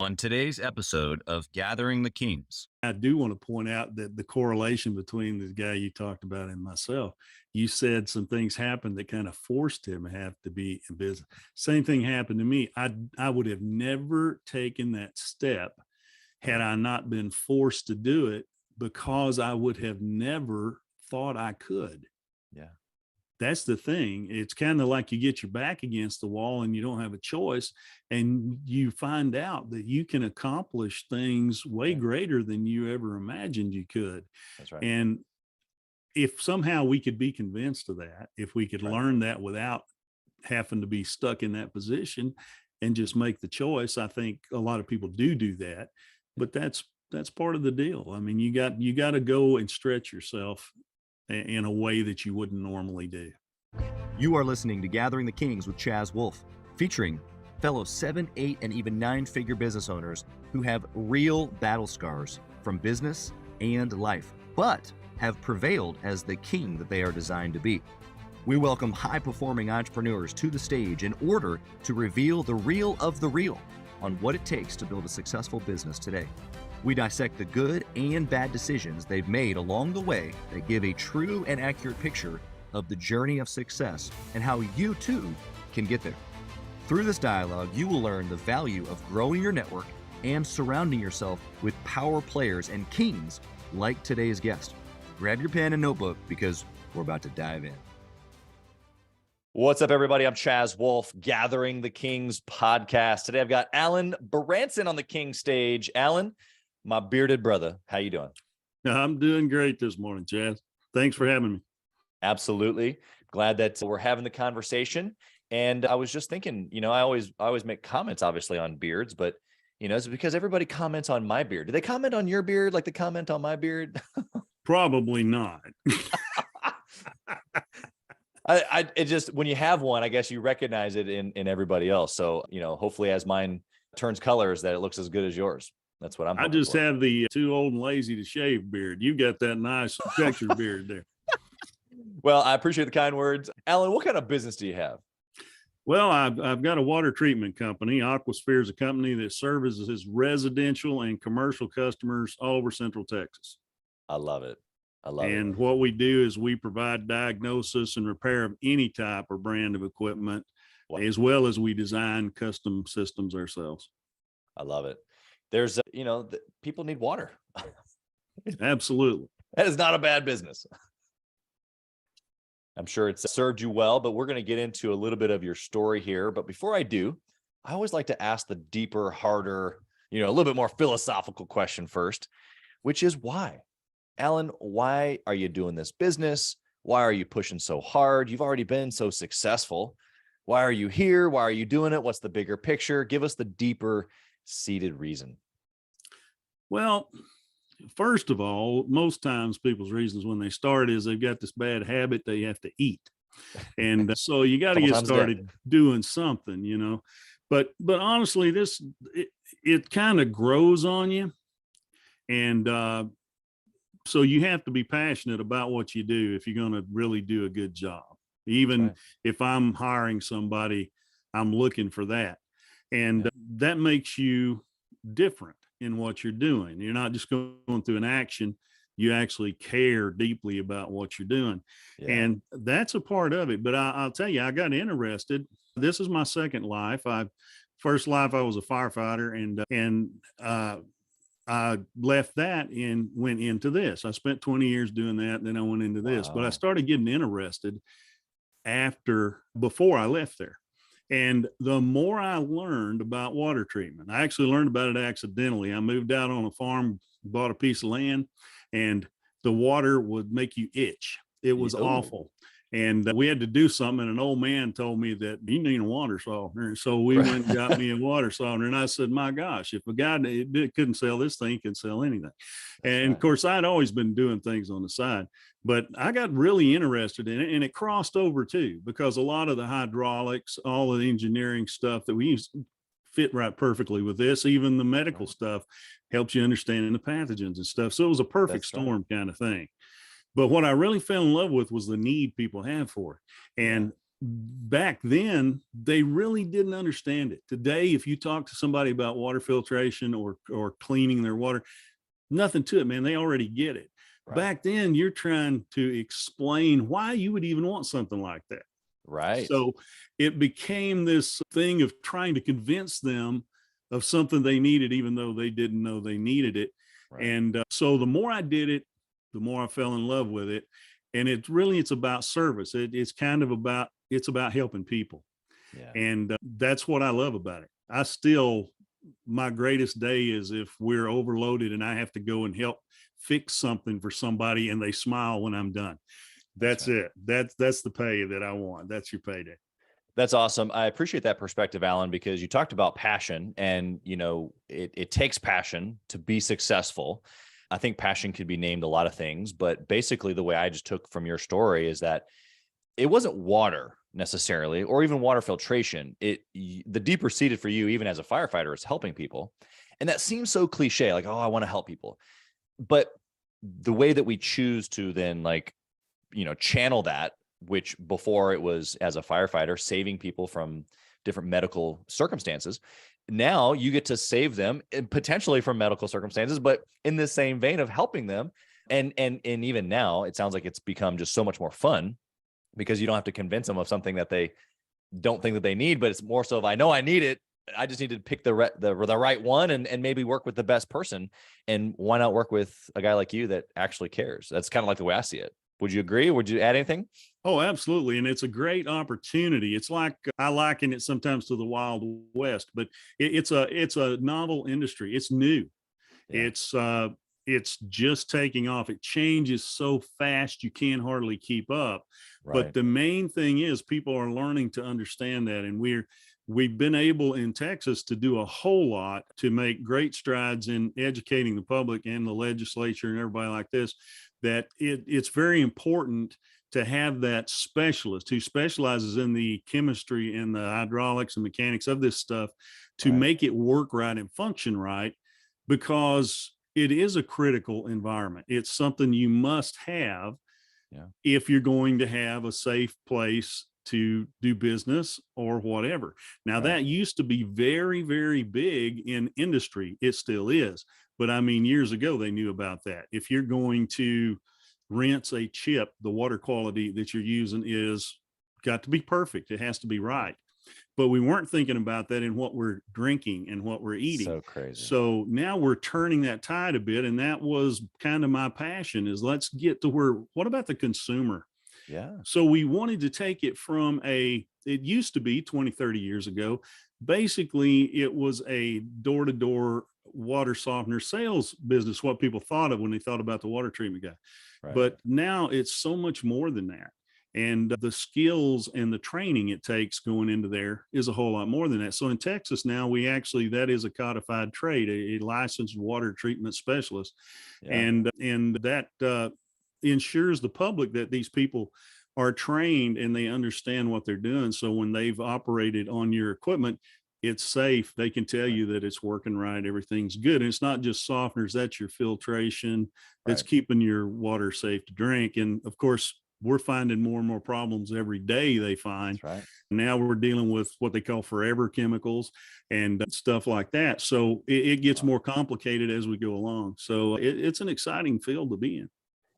On today's episode of Gathering the Kings. I do want to point out that the correlation between the guy you talked about and myself, you said some things happened that kind of forced him to have to be in business. Same thing happened to me. I would have never taken that step had I not been forced to do it, because I would have never thought I could. Yeah. That's the thing. It's kind of like you get your back against the wall and you don't have a choice, and you find out that you can accomplish things way greater than you ever imagined you could. That's right. And if somehow we could be convinced of that, if we could learn that without having to be stuck in that position and just make the choice, I think a lot of people do that. But that's part of the deal. I mean, you got to go and stretch yourself in a way that you wouldn't normally do. You are listening to Gathering the Kings with Chaz Wolfe, featuring fellow 7, 8, and even 9-figure business owners who have real battle scars from business and life, but have prevailed as the king that they are designed to be. We welcome high-performing entrepreneurs to the stage in order to reveal the real of the real on what it takes to build a successful business today. We dissect the good and bad decisions they've made along the way that give a true and accurate picture of the journey of success and how you too can get there. Through this dialogue, you will learn the value of growing your network and surrounding yourself with power players and kings like today's guest. Grab your pen and notebook because we're about to dive in. What's up, everybody? I'm Chaz Wolfe, Gathering the Kings podcast. Today, I've got Alan Branson on the King stage. Alan, my bearded brother, how you doing? I'm doing great this morning, Chaz. Thanks for having me. Absolutely. Glad that we're having the conversation. And I was just thinking, I always make comments, obviously, on beards, but, it's because everybody comments on my beard. Do they comment on your beard like they comment on my beard? Probably not. It just, when you have one, I guess you recognize it in everybody else. So, hopefully as mine turns colors, that it looks as good as yours. That's what I just have the too old and lazy to shave beard. You got that nice textured beard there. Well, I appreciate the kind words. Alan, what kind of business do you have? Well, I've got a water treatment company. Aqua is a company that services residential and commercial customers all over Central Texas. I love it. And what we do is we provide diagnosis and repair of any type or brand of equipment, as well as we design custom systems ourselves. I love it. There's, people need water. Absolutely. That is not a bad business. I'm sure it's served you well, but we're going to get into a little bit of your story here. But before I do, I always like to ask the deeper, harder, a little bit more philosophical question first, which is why? Alan, why are you doing this business? Why are you pushing so hard? You've already been so successful. Why are you here? Why are you doing it? What's the bigger picture? Give us the deeper seated reason. Well, first of all, most times people's reasons when they start is they've got this bad habit they have to eat. And so you got to get started doing something, but honestly, it kind of grows on you. And, so you have to be passionate about what you do if you're going to really do a good job. Even if I'm hiring somebody, I'm looking for that. And that makes you different in what you're doing. You're not just going through an action. You actually care deeply about what you're doing. Yeah. And that's a part of it. But I'll tell you, I got interested. This is my second life. First life, I was a firefighter, and I left that and went into this. I spent 20 years doing that. And then I went into this, but I started getting interested before I left there. And the more I learned about water treatment, I actually learned about it accidentally. I moved out on a farm, bought a piece of land, and the water would make you itch. It was awful. And we had to do something. And an old man told me that you need a water softener. So we went and got me a water softener. And I said, my gosh, if a guy couldn't sell this thing, he could sell anything. Of course, I'd always been doing things on the side, but I got really interested in it. And it crossed over too, because a lot of the hydraulics, all of the engineering stuff that we use fit right perfectly with this. Even the medical stuff helps you understand the pathogens and stuff. So it was a perfect storm kind of thing. But what I really fell in love with was the need people have for it. And back then they really didn't understand it. Today, if you talk to somebody about water filtration or cleaning their water, nothing to it, man. They already get it. Right. Back then, you're trying to explain why you would even want something like that. Right. So it became this thing of trying to convince them of something they needed, even though they didn't know they needed it. Right. And so the more I did it, the more I fell in love with it. And it's about service. It's about helping people. Yeah. And that's what I love about it. My greatest day is if we're overloaded and I have to go and help fix something for somebody and they smile when I'm done. That's right. It. That's the pay that I want. That's your payday. That's awesome. I appreciate that perspective, Alan, because you talked about passion, and it takes passion to be successful. I think passion could be named a lot of things, but basically the way I just took from your story is that it wasn't water necessarily, or even water filtration. The deeper seated for you, even as a firefighter, is helping people. And that seems so cliche, like, oh, I want to help people. But the way that we choose to then channel that, which before it was as a firefighter, saving people from different medical circumstances. Now you get to save them potentially from medical circumstances, but in the same vein of helping them. And even now it sounds like it's become just so much more fun, because you don't have to convince them of something that they don't think that they need, but it's more so of, I know I need it. I just need to pick the right one and maybe work with the best person. And why not work with a guy like you that actually cares? That's kind of like the way I see it. Would you agree? Would you add anything? Oh, absolutely. And it's a great opportunity. It's like, I liken it sometimes to the Wild West, but it's a novel industry. It's new. Yeah. It's just taking off. It changes so fast, you can't hardly keep up. Right. But the main thing is people are learning to understand that. And we've been able in Texas to do a whole lot to make great strides in educating the public and the legislature and everybody like this, that it's very important to have that specialist who specializes in the chemistry and the hydraulics and mechanics of this stuff to make it work right and function right, because it is a critical environment. It's something you must have if you're going to have a safe place to do business or whatever. Now that used to be very, very big in industry. It still is. But I mean, years ago, they knew about that. If you're going to rinse a chip, the water quality that you're using is got to be perfect. It has to be right. But we weren't thinking about that in what we're drinking and what we're eating. So crazy. So now we're turning that tide a bit. And that was kind of my passion, is let's get to where, what about the consumer? Yeah. So we wanted to take it from it used to be 20, 30 years ago. Basically, it was a door-to-door water softener sales business, what people thought of when they thought about the water treatment guy. Right. But now it's so much more than that. And the skills and the training it takes going into there is a whole lot more than that. So in Texas now, that is a codified trade, a licensed water treatment specialist. Yeah. And that ensures the public that these people are trained and they understand what they're doing. So when they've operated on your equipment, it's safe. They can tell you that it's working right. Everything's good. And it's not just softeners. That's your filtration. That's keeping your water safe to drink. And of course, we're finding more and more problems every day they find. That's right. Now we're dealing with what they call forever chemicals and stuff like that. So it gets more complicated as we go along. So it's an exciting field to be in.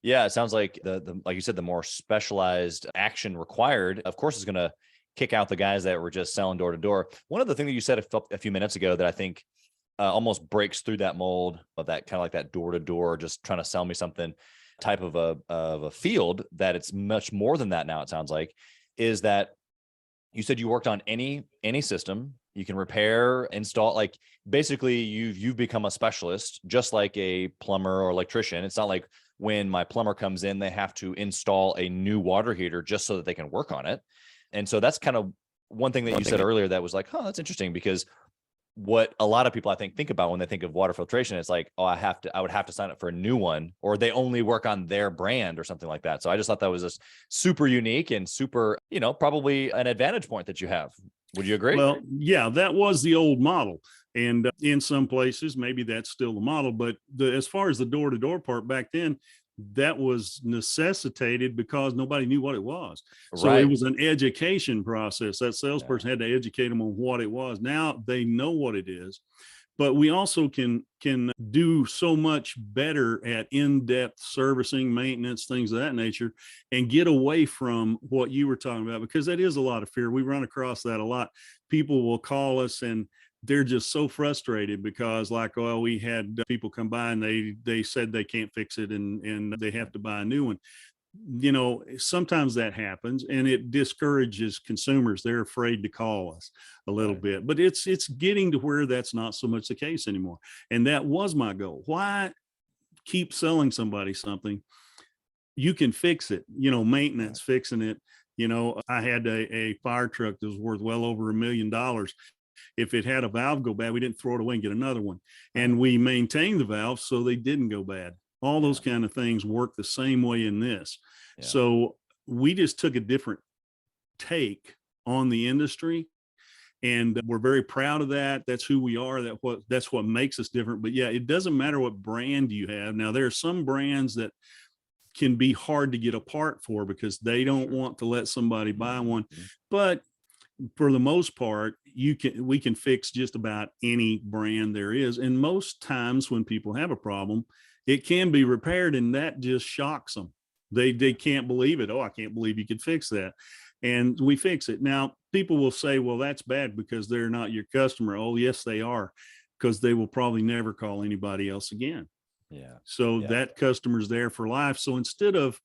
Yeah, it sounds like the like you said, the more specialized action required, of course, is going to kick out the guys that were just selling door to door. One of the things that you said a few minutes ago that I think almost breaks through that mold of that kind of like that door to door, just trying to sell me something type of a field, that it's much more than that now, it sounds like, is that you said you worked on any system. You can repair, install, like basically you've become a specialist, just like a plumber or electrician. It's not like when my plumber comes in, they have to install a new water heater just so that they can work on it. And so that's kind of one thing that you said earlier that was like, oh, that's interesting, because what a lot of people I think about when they think of water filtration, it's like, oh, I would have to sign up for a new one, or they only work on their brand or something like that. So I just thought that was just super unique and super, probably an advantage point that you have. Would you agree? Well, yeah, that was the old model. And in some places, maybe that's still the model. But as far as the door-to-door part back then, that was necessitated because nobody knew what it was. So Right. it was an education process. That salesperson had to educate them on what it was. Now they know what it is, but we also can do so much better at in-depth servicing, maintenance, things of that nature, and get away from what you were talking about, because that is a lot of fear. We run across that a lot. People will call us and they're just so frustrated because, like, well, we had people come by and they said they can't fix it and they have to buy a new one. You know, sometimes that happens and it discourages consumers. They're afraid to call us a little bit, but it's getting to where that's not so much the case anymore. And that was my goal. Why keep selling somebody something? You can fix it, you know, maintenance, fixing it. You know, I had a fire truck that was worth well over $1 million. If it had a valve go bad, we didn't throw it away and get another one. And we maintained the valve so they didn't go bad. All those kind of things work the same way in this. Yeah. So we just took a different take on the industry, and we're very proud of that. That's who we are. That's what makes us different. But yeah, it doesn't matter what brand you have. Now, there are some brands that can be hard to get a part for because they don't want to let somebody buy one. But for the most part, we can fix just about any brand there is. And most times when people have a problem, it can be repaired, and that just shocks them. They can't believe it. Oh, I can't believe you could fix that. And we fix it. Now, people will say, well, that's bad because they're not your customer. Oh, yes, they are, because they will probably never call anybody else again. Yeah. So that customer's there for life. So instead of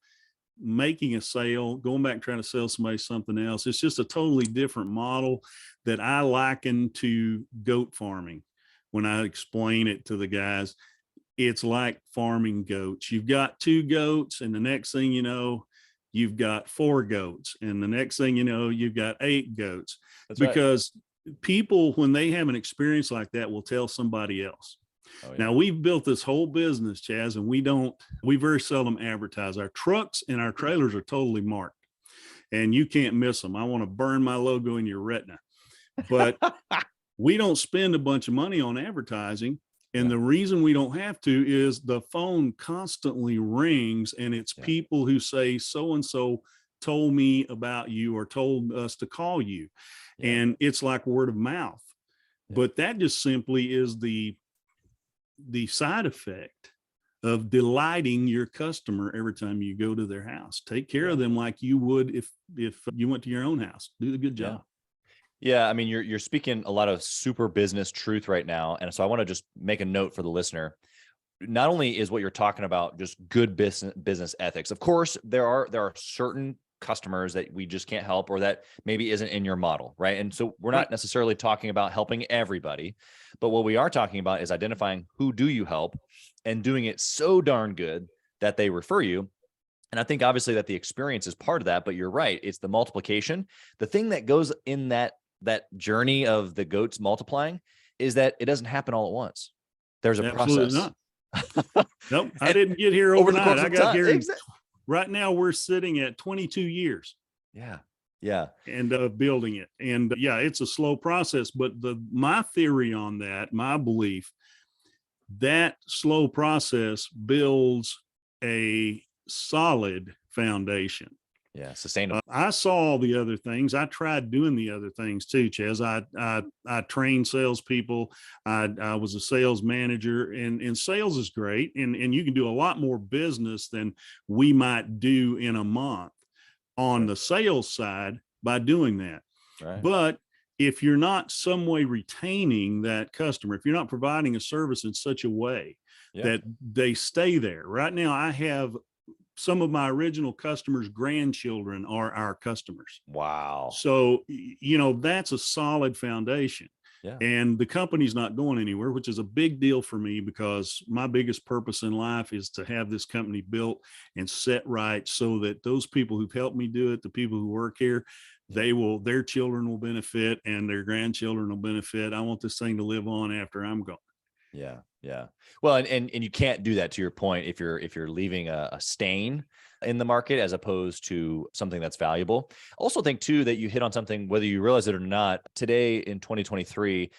making a sale, going back and trying to sell somebody something else, it's just a totally different model that I liken to goat farming. When I explain it to the guys, it's like farming goats. You've got 2 goats, and the next thing you know, you've got 4 goats, and the next thing you know, you've got 8 goats. That's because people, when they have an experience like that, will tell somebody else. Oh, yeah. Now, we've built this whole business, Chaz, and we very seldom advertise. Our trucks and our trailers are totally marked, and you can't miss them. I want to burn my logo in your retina, but we don't spend a bunch of money on advertising. And the reason we don't have to is the phone constantly rings, and it's people who say, so-and-so told me about you or told us to call you. And it's like word of mouth. But that just simply is the side effect of delighting your customer every time you go to their house. Take care of them like you would if you went to your own house. Do a good job. Yeah, I mean, you're speaking a lot of super business truth right now, and so I want to just make a note for the listener. Not only is what you're talking about just good business ethics. Of course, there are certain customers that we just can't help, or that maybe isn't in your model, right? And so we're not necessarily talking about helping everybody, but what we are talking about is identifying who do you help and doing it so darn good that they refer you. And I think obviously that the experience is part of that, but you're right. It's the multiplication. The thing that goes in that journey of the goats multiplying is that it doesn't happen all at once. There's a process. Not. Nope. I didn't get here overnight. I got here. Right now we're sitting at 22 years. Yeah. And building it. And it's a slow process, but my theory on that, my belief, that slow process builds a solid foundation. Yeah, sustainable. I saw all the other things. I tried doing the other things too, Chaz. I trained salespeople. I was a sales manager, and sales is great. And you can do a lot more business than we might do in a month on the sales side by doing that. Right. But if you're not some way retaining that customer, if you're not providing a service in such a way that they stay there. Right now, I have some of my original customers' grandchildren are our customers. Wow. So, that's a solid foundation. Yeah. And the company's not going anywhere, which is a big deal for me, because my biggest purpose in life is to have this company built and set right so that those people who've helped me do it, the people who work here, their children will benefit and their grandchildren will benefit. I want this thing to live on after I'm gone. Yeah. Well, and you can't do that, to your point, if you're leaving a stain in the market as opposed to something that's valuable. Also think too that you hit on something, whether you realize it or not, today in 2023,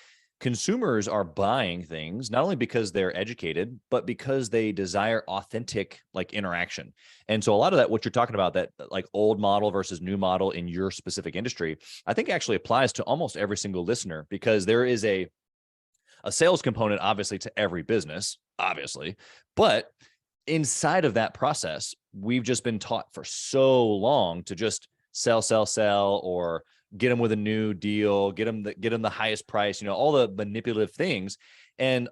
consumers are buying things not only because they're educated, but because they desire authentic like interaction. And so a lot of that, what you're talking about, that like old model versus new model in your specific industry, I think actually applies to almost every single listener, because there is a sales component, obviously, to every business, obviously, but inside of that process, we've just been taught for so long to just sell, or get them with a new deal, get them the highest price, all the manipulative things. And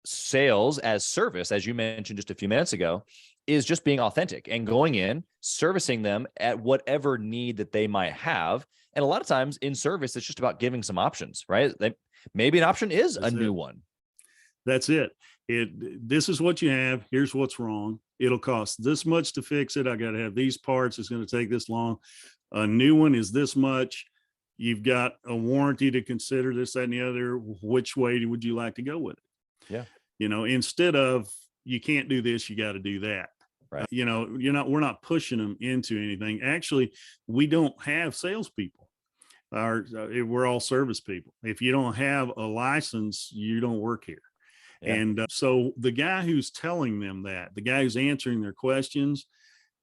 sales as service, as you mentioned just a few minutes ago, is just being authentic and going in, servicing them at whatever need that they might have. And a lot of times in service, it's just about giving some options, right? Maybe an option is a new one. That's it. This is what you have. Here's what's wrong. It'll cost this much to fix it. I got to have these parts. It's going to take this long. A new one is this much. You've got a warranty to consider, this, that, and the other. Which way would you like to go with it? Yeah. Instead of, you can't do this, you got to do that. Right. We're not pushing them into anything. Actually, we don't have salespeople. We're all service people. If you don't have a license, you don't work here. Yeah. And so the guy who's telling them that, the guy who's answering their questions,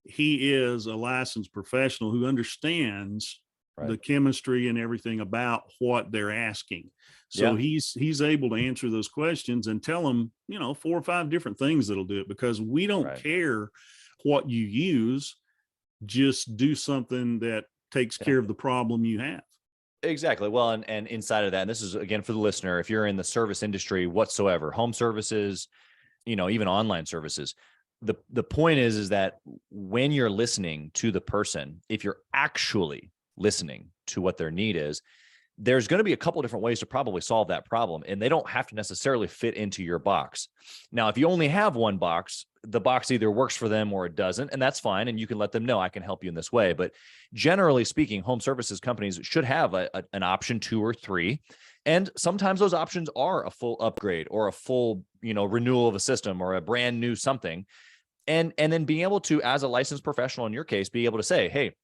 he is a licensed professional who understands the chemistry and everything about what they're asking. So he's able to answer those questions and tell them, 4 or 5 different things that'll do it, because we don't care what you use. Just do something that takes care of the problem you have. Exactly. Well, and inside of that, and this is again for the listener, if you're in the service industry whatsoever, home services, even online services, the point is that when you're listening to the person, if you're actually listening to what their need is, there's going to be a couple of different ways to probably solve that problem, and they don't have to necessarily fit into your box. Now, if you only have one box, the box either works for them or it doesn't, and that's fine. And you can let them know, I can help you in this way. But generally speaking, home services companies should have an option 2 or 3. And sometimes those options are a full upgrade or a full, renewal of a system or a brand new something. And then being able to, as a licensed professional in your case, be able to say, hey,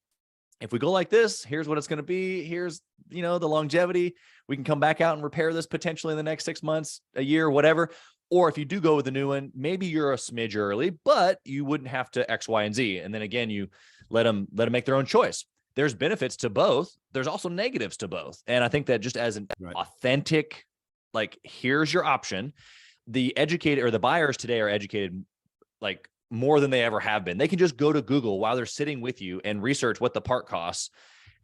if we go like this, here's what it's going to be. Here's, the longevity. We can come back out and repair this potentially in the next 6 months, a year, whatever. Or if you do go with the new one, maybe you're a smidge early, but you wouldn't have to X, Y, and Z. And then again, you let them make their own choice. There's benefits to both. There's also negatives to both. And I think that just as an authentic, like, here's your option, the educated or the buyers today are educated like more than they ever have been. They can just go to Google while they're sitting with you and research what the part costs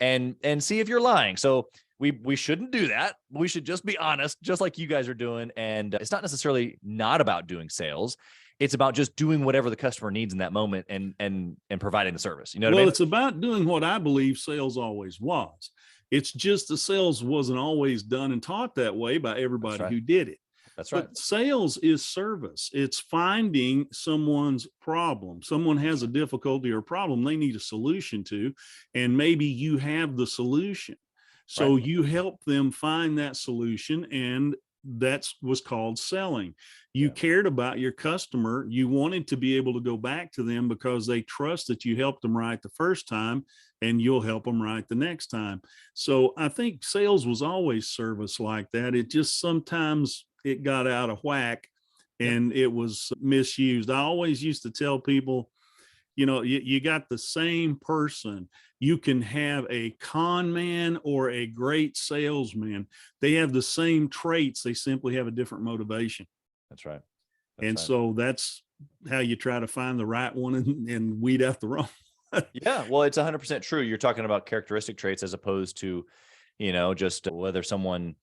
and see if you're lying. So we shouldn't do that. We should just be honest, just like you guys are doing. And it's not necessarily not about doing sales. It's about just doing whatever the customer needs in that moment and providing the service. You know what I mean? Well, it's about doing what I believe sales always was. It's just the sales wasn't always done and taught that way by everybody who did it. That's right. But sales is service. It's finding someone's problem. Someone has a difficulty or problem they need a solution to, and maybe you have the solution. So you help them find that solution, and that's what's called selling. You cared about your customer. You wanted to be able to go back to them because they trust that you helped them right the first time, and you'll help them right the next time. So I think sales was always service like that. It just sometimes it got out of whack and it was misused. I always used to tell people, you got the same person. You can have a con man or a great salesman. They have the same traits. They simply have a different motivation. That's right. So that's how you try to find the right one and weed out the wrong. Yeah. Well, it's 100% true. You're talking about characteristic traits as opposed to, just whether someone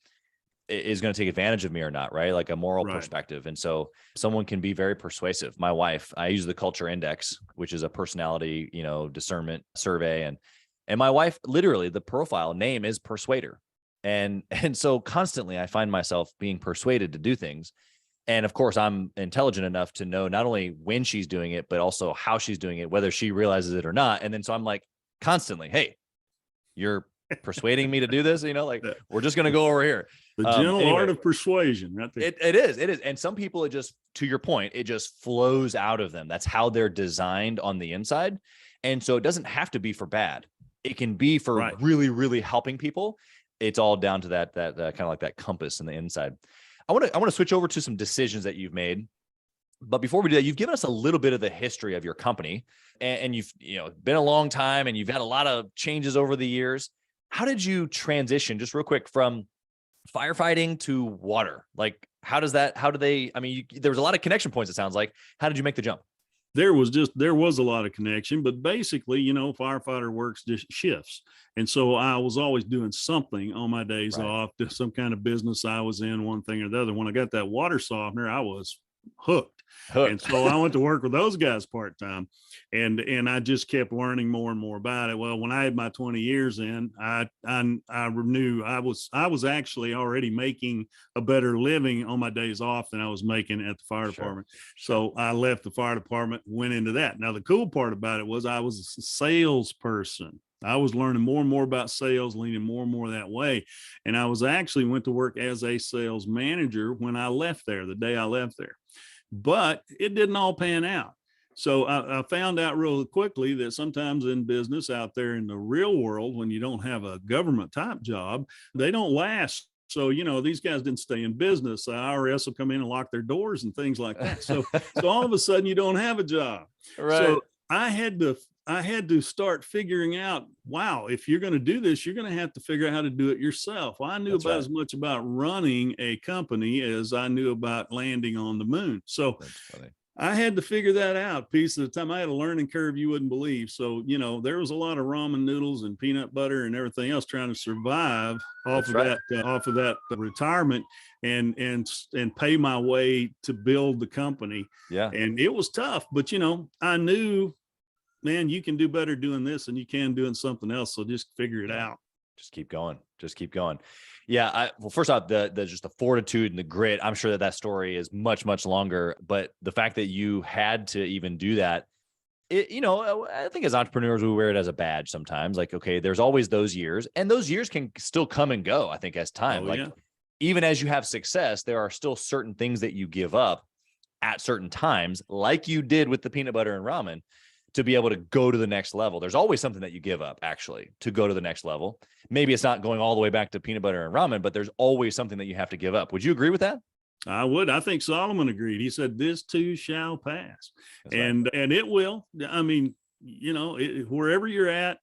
is going to take advantage of me or not, right? Like a moral perspective. And so someone can be very persuasive. My wife, I use the Culture Index, which is a personality, discernment survey. And my wife, literally the profile name is Persuader. And so constantly I find myself being persuaded to do things. And of course I'm intelligent enough to know not only when she's doing it, but also how she's doing it, whether she realizes it or not. And then, so I'm like constantly, hey, you're persuading me to do this, we're just going to go over here. The gentle art of persuasion. Right there. It is. And some people, it just, to your point, it just flows out of them. That's how they're designed on the inside. And so it doesn't have to be for bad. It can be for really, really helping people. it's all down to that kind of like that compass in the inside. I want to switch over to some decisions that you've made. But before we do that, you've given us a little bit of the history of your company, and you've been a long time, and you've had a lot of changes over the years. How did you transition, just real quick, from firefighting to water? Like, how do they, I mean, there was a lot of connection points, it sounds like. How did you make the jump? There was a lot of connection, but basically, firefighter works just shifts. And so I was always doing something on my days off, some kind of business I was in, one thing or the other. When I got that water softener, I was hooked. And so I went to work with those guys part-time, and I just kept learning more and more about it. Well, when I had my 20 years in, I knew I was actually already making a better living on my days off than I was making at the fire department. So I left the fire department, went into that. Now, the cool part about it was I was a salesperson. I was learning more and more about sales, leaning more and more that way. And I was actually went to work as a sales manager when I left there, the day I left there. But it didn't all pan out. So I found out real quickly that sometimes in business out there in the real world, when you don't have a government type job, they don't last. So, these guys didn't stay in business. The IRS will come in and lock their doors and things like that. So all of a sudden you don't have a job. Right. So I had to start figuring out, wow, if you're going to do this, you're going to have to figure out how to do it yourself. Well, I knew about as much about running a company as I knew about landing on the moon. So I had to figure that out piece at a time. I had a learning curve you wouldn't believe. So, there was a lot of ramen noodles and peanut butter and everything else trying to survive off of that retirement and pay my way to build the company. Yeah. And it was tough, but I knew, man, you can do better doing this than you can doing something else. So just figure it out. Just keep going. Yeah. Well, first off, the just the fortitude and the grit, I'm sure that story is much, much longer, but the fact that you had to even do that, I think as entrepreneurs, we wear it as a badge sometimes. Like, okay, there's always those years, and those years can still come and go, I think, as time. Even as you have success, there are still certain things that you give up at certain times, like you did with the peanut butter and ramen, to be able to go to the next level. There's always something that you give up, actually, to go to the next level. Maybe it's not going all the way back to peanut butter and ramen, but there's always something that you have to give up. Would you agree with that? I would. I think Solomon agreed. He said, this too shall pass. And it will. I mean, wherever you're at,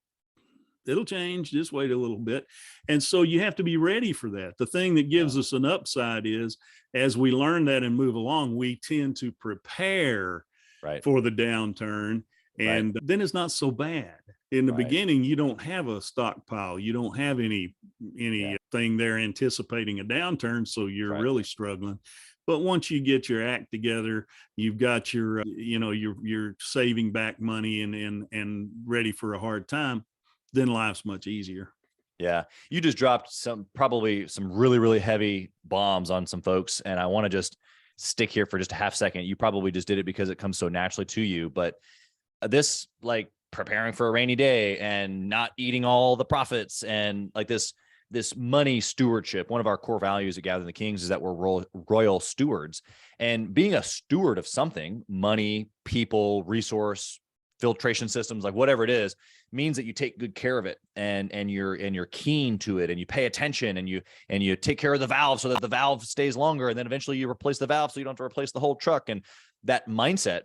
it'll change. Just wait a little bit. And so you have to be ready for that. The thing that gives us an upside is, as we learn that and move along, we tend to prepare for the downturn. And then it's not so bad. In the beginning, you don't have a stockpile. You don't have anything there anticipating a downturn. So you're really struggling. But once you get your act together, you've got your, you're saving back money and ready for a hard time, then life's much easier. Yeah. You just dropped probably some really, really heavy bombs on some folks. And I want to just stick here for just a half second. You probably just did it because it comes so naturally to you, but this, like, preparing for a rainy day and not eating all the profits, and like this money stewardship. One of our core values at Gathering the Kings is that we're royal stewards, and being a steward of something, money, people, resource, filtration systems, like whatever it is, means that you take good care of it, and you're keen to it, and you pay attention, and you take care of the valve so that the valve stays longer, and then eventually you replace the valve so you don't have to replace the whole truck, and that mindset.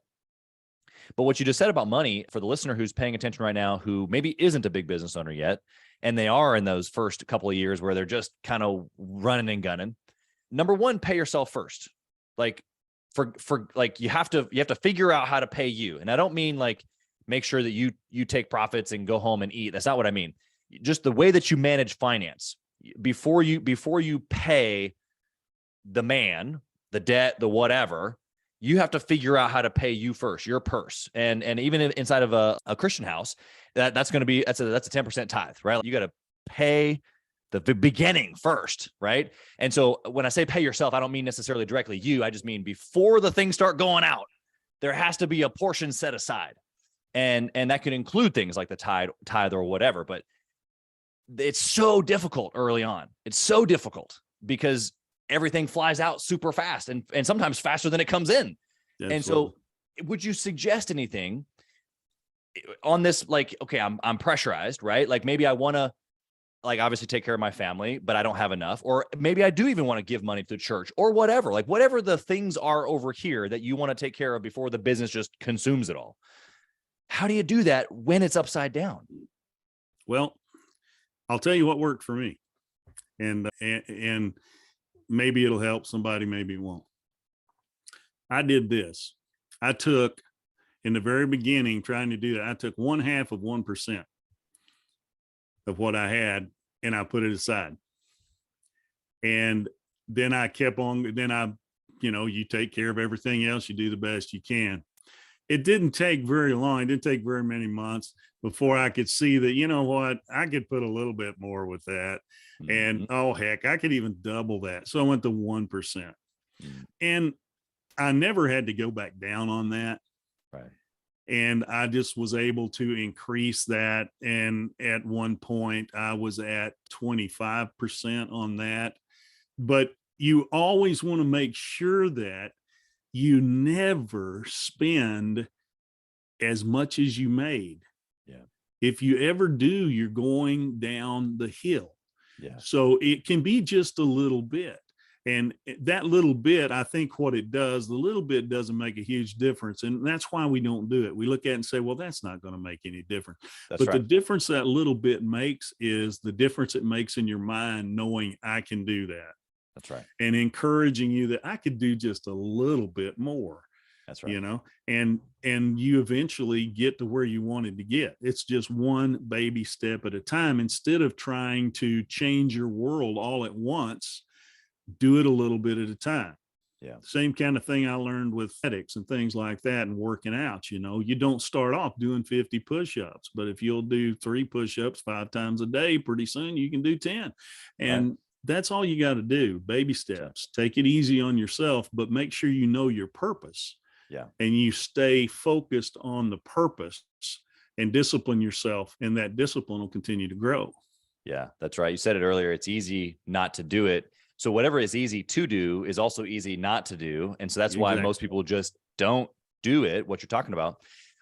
But what you just said about money, for the listener who's paying attention right now, who maybe isn't a big business owner yet, and they are in those first couple of years where they're just kind of running and gunning. Number one, pay yourself first. Like for you have to figure out how to pay you. And I don't mean like make sure that you take profits and go home and eat. That's not what I mean. Just the way that you manage finance before you pay the man, the debt, the whatever. You have to figure out how to pay you first, your purse. And even inside of a Christian house, that's going to be, that's a 10% tithe, right? You got to pay the beginning first, right? And so when I say pay yourself, I don't mean necessarily directly you. I just mean before the things start going out, there has to be a portion set aside. And that could include things like the tithe or whatever. But it's so difficult early on. It's so difficult because everything flies out super fast and sometimes faster than it comes in. Absolutely. And so would you suggest anything on this? Like, okay, I'm pressurized, right? Like maybe I want to like obviously take care of my family, but I don't have enough. Or maybe I do even want to give money to the church or whatever, like whatever the things are over here that you want to take care of before the business just consumes it all. How do you do that when it's upside down? Well, I'll tell you what worked for me, and maybe it'll help somebody, maybe it won't. I did this. I took, in the very beginning, trying to do that, I took 0.5% of what I had and I put it aside. And then I kept on, you take care of everything else, you do the best you can. It didn't take very long. It didn't take very many months before I could see that, you know what, I could put a little bit more with that. Mm-hmm. And oh, heck, I could even double that. So I went to 1%. Mm-hmm. And I never had to go back down on that. Right. And I just was able to increase that. And at one point I was at 25% on that. But you always want to make sure that you never spend as much as you made. Yeah. If you ever do, you're going down the hill. Yeah. So it can be just a little bit. And that little bit, I think what it does, the little bit doesn't make a huge difference. And that's why we don't do it. We look at it and say, well, that's not going to make any difference. But right. The difference that little bit makes is the difference it makes in your mind, knowing I can do that. That's right. And encouraging you that I could do just a little bit more. That's right. You know, and you eventually get to where you wanted to get. It's just one baby step at a time. Instead of trying to change your world all at once, do it a little bit at a time. Yeah. Same kind of thing I learned with athletics and things like that and working out. You know, you don't start off doing 50 push-ups, but if you'll do 3 push-ups 5 times a day, pretty soon you can do 10. And right. That's all you got to do. Baby steps. Take it easy on yourself, but make sure you know your purpose. Yeah. And you stay focused on the purpose and discipline yourself, and that discipline will continue to grow. Yeah, that's right. You said it earlier. It's easy not to do it. So whatever is easy to do is also easy not to do. And so that's why most people just don't do it, what you're talking about.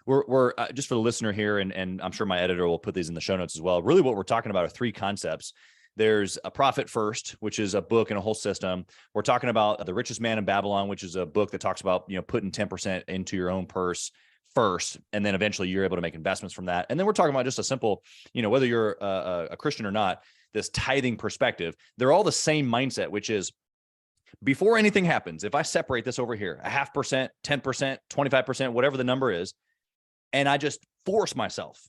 We're just for the listener here, and I'm sure my editor will put these in the show notes as well. Really what we're talking about are 3 concepts. There's a Profit First, which is a book and a whole system. We're talking about The Richest Man in Babylon, which is a book that talks about, putting 10% into your own purse first, and then eventually you're able to make investments from that. And then we're talking about just a simple, whether you're a Christian or not, this tithing perspective. They're all the same mindset, which is before anything happens, if I separate this over here, 0.5%, 10%, 25%, whatever the number is, and I just force myself,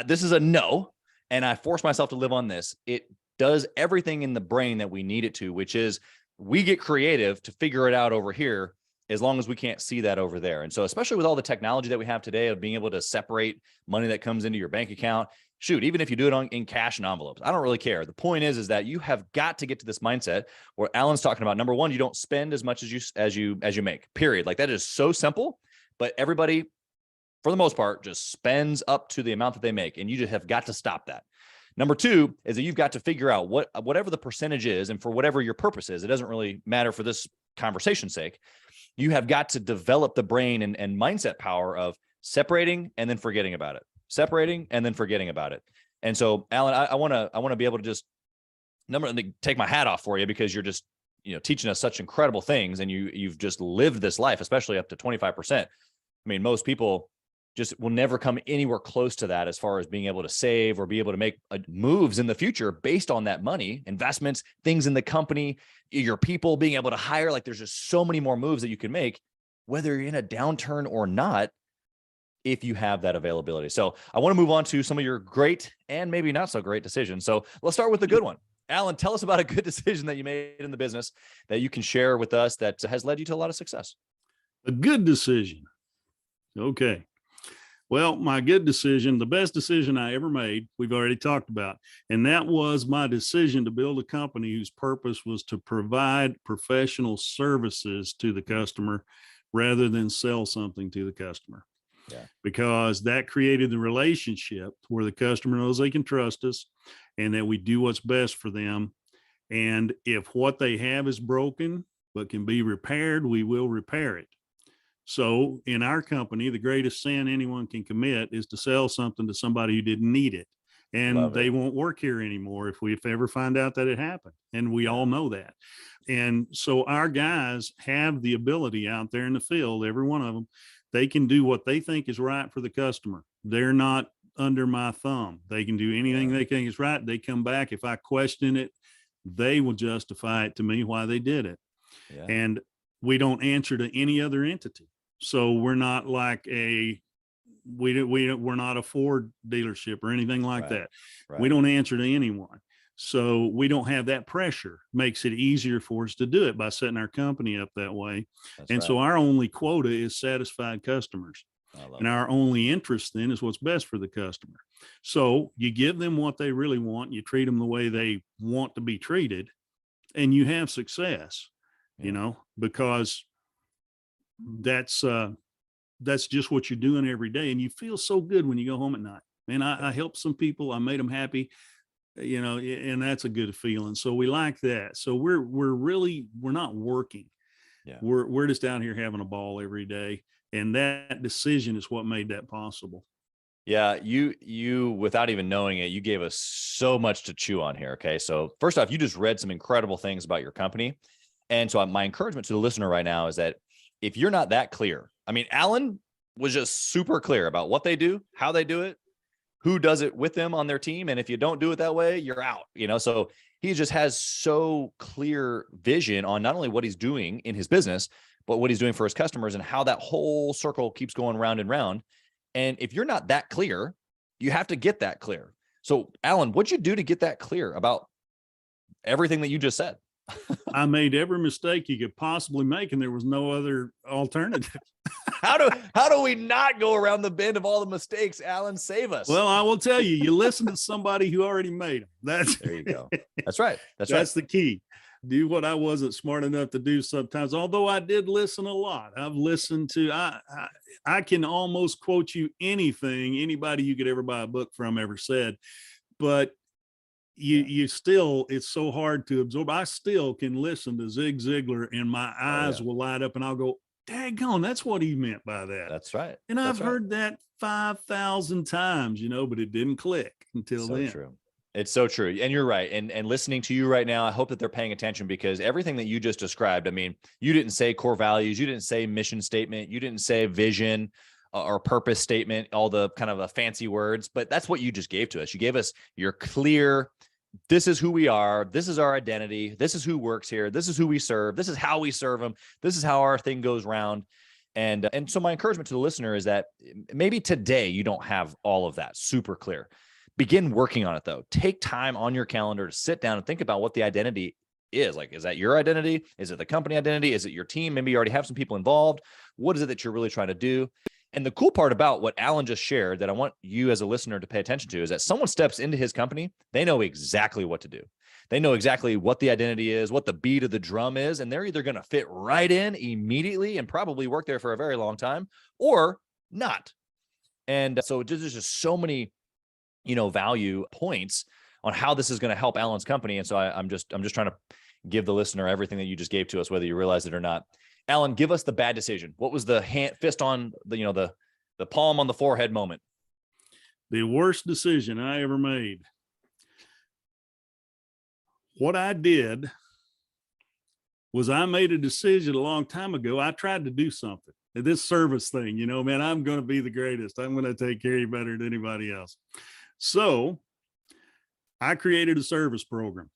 this is a no, and I force myself to live on this, it does everything in the brain that we need it to, which is we get creative to figure it out over here as long as we can't see that over there. And so especially with all the technology that we have today of being able to separate money that comes into your bank account, shoot, even if you do it in cash and envelopes, I don't really care. The point is that you have got to get to this mindset where Alan's talking about. Number one, you don't spend as much as you make, period. Like that is so simple, but everybody, for the most part, just spends up to the amount that they make. And you just have got to stop that. Number 2 is that you've got to figure out whatever the percentage is, and for whatever your purpose is, it doesn't really matter for this conversation's sake. You have got to develop the brain and mindset power of separating and then forgetting about it, separating and then forgetting about it. And so, Alan, I want to be able to just take my hat off for you, because you're just, teaching us such incredible things, and you've just lived this life, especially up to 25%. I mean, most people just will never come anywhere close to that as far as being able to save or be able to make moves in the future based on that money, investments, things in the company, your people, being able to hire. Like there's just so many more moves that you can make, whether you're in a downturn or not, if you have that availability. So I want to move on to some of your great and maybe not so great decisions. So let's start with the good one. Alan, tell us about a good decision that you made in the business that you can share with us that has led you to a lot of success. A good decision. Okay. Well, my good decision, the best decision I ever made, we've already talked about, and that was my decision to build a company whose purpose was to provide professional services to the customer rather than sell something to the customer. Yeah. Because that created the relationship where the customer knows they can trust us and that we do what's best for them. And if what they have is broken but can be repaired, we will repair it. So in our company, the greatest sin anyone can commit is to sell something to somebody who didn't need it. and they won't work here anymore if we ever find out that it happened. And we all know that. And so our guys have the ability out there in the field, every one of them, they can do what they think is right for the customer. They're not under my thumb. They can do anything they think is right. They come back. If I question it, they will justify it to me why they did it. Yeah. And we don't answer to any other entity. So we're not like we're not a Ford dealership or anything like that. Right. We don't answer to anyone. So we don't have that pressure. Makes it easier for us to do it by setting our company up that way. So our only quota is satisfied customers. And our only interest then is what's best for the customer. So you give them what they really want. You treat them the way they want to be treated, and you have success, you know, because that's just what you're doing every day. And you feel so good when you go home at night. Man, I helped some people. I made them happy, you know, and that's a good feeling. So we like that. So we're not working. Yeah. We're just out here having a ball every day. And that decision is what made that possible. Yeah, you without even knowing it, you gave us so much to chew on here. Okay. So first off, you just read some incredible things about your company. And so my encouragement to the listener right now is that if you're not that clear, I mean, Alan was just super clear about what they do, how they do it, who does it with them on their team. And if you don't do it that way, you're out, you know? So he just has so clear vision on not only what he's doing in his business, but what he's doing for his customers and how that whole circle keeps going round and round. And if you're not that clear, you have to get that clear. So Alan, what'd you do to get that clear about everything that you just said? I made every mistake you could possibly make, and there was no other alternative. How do we not go around the bend of all the mistakes? Alan, save us. Well, I will tell you, you listen to somebody who already made them. There you go. That's right. That's the key. Do what I wasn't smart enough to do sometimes, although I did listen a lot. I've listened to, I can almost quote you anything anybody you could ever buy a book from ever said, but you still, it's so hard to absorb. I still can listen to Zig Ziglar and my eyes will light up and I'll go, daggone, that's what he meant by that. That's right. And I've heard that 5,000 times, you know, but it didn't click until then. True. It's so true. And you're right. And listening to you right now, I hope that they're paying attention, because everything that you just described, I mean, you didn't say core values, you didn't say mission statement, you didn't say vision or purpose statement, all the kind of the fancy words, but that's what you just gave to us. You gave us your clear, this is who we are. This is our identity. This is who works here. This is who we serve. This is how we serve them. This is how our thing goes round. And so my encouragement to the listener is that maybe today you don't have all of that super clear. Begin working on it though. Take time on your calendar to sit down and think about what the identity is. Like, is that your identity? Is it the company identity? Is it your team? Maybe you already have some people involved. What is it that you're really trying to do? And the cool part about what Alan just shared that I want you as a listener to pay attention to is that someone steps into his company, they know exactly what to do. They know exactly what the identity is, what the beat of the drum is, and they're either going to fit right in immediately and probably work there for a very long time or not. And so there's just so many, you know, value points on how this is going to help Alan's company. And so I'm just trying to give the listener everything that you just gave to us, whether you realize it or not. Alan, give us the bad decision. What was the fist on the, you know, the palm on the forehead moment? The worst decision I ever made. What I did was I made a decision a long time ago. I tried to do something. This service thing, you know, man, I'm going to be the greatest. I'm going to take care of you better than anybody else. So I created a service program.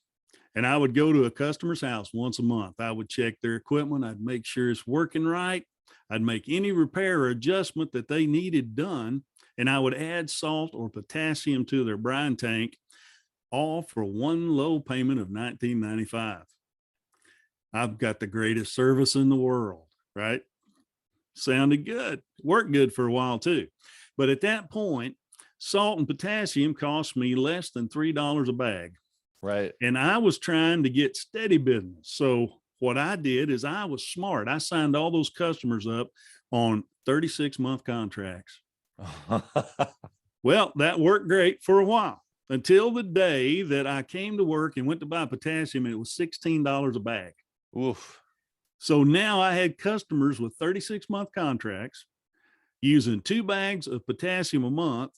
And I would go to a customer's house once a month. I would check their equipment. I'd make sure it's working right. I'd make any repair or adjustment that they needed done. And I would add salt or potassium to their brine tank, all for one low payment of $19.95. I've got the greatest service in the world, right? Sounded good. Worked good for a while too. But at that point, salt and potassium cost me less than $3 a bag. Right. And I was trying to get steady business. So what I did is I was smart. I signed all those customers up on 36-month contracts. Well, that worked great for a while until the day that I came to work and went to buy potassium, and it was $16 a bag. Oof. So now I had customers with 36-month contracts using 2 bags of potassium a month.